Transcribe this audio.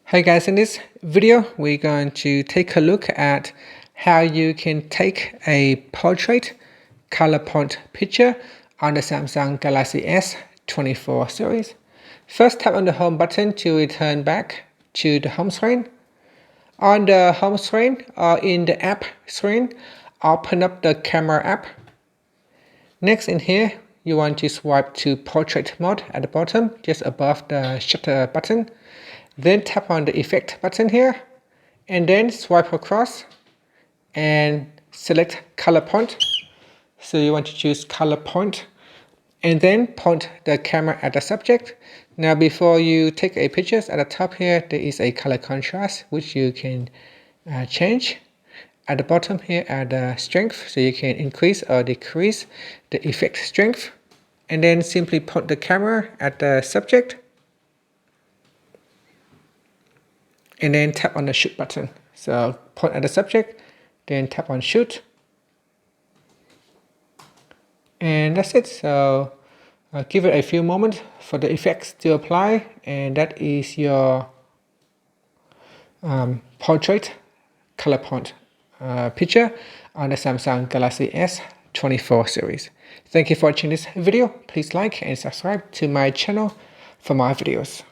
Hey guys, in this video we're going to take a look at how you can take a portrait color point picture on the Samsung Galaxy S24 series. First, tap on the home button to return back to the home screen. On the home screen or in the app screen, open up the camera app. Next, in here you want to swipe to portrait mode at the bottom, just above the shutter button. Then tap on the effect button here and then swipe across and select color point. So you want to choose color point and then point the camera at the subject. Now before you take a picture, at the top here there is a color contrast which you can change. At the bottom here at the strength, so you can increase or decrease the effect strength, and then simply point the camera at the subject and then tap on the shoot button. So point at the subject, then tap on shoot, and that's it. So give it a few moments for the effects to apply, and that is your portrait color point picture on the Samsung Galaxy S24 series. Thank you for watching this video. Please like and subscribe to my channel for more videos.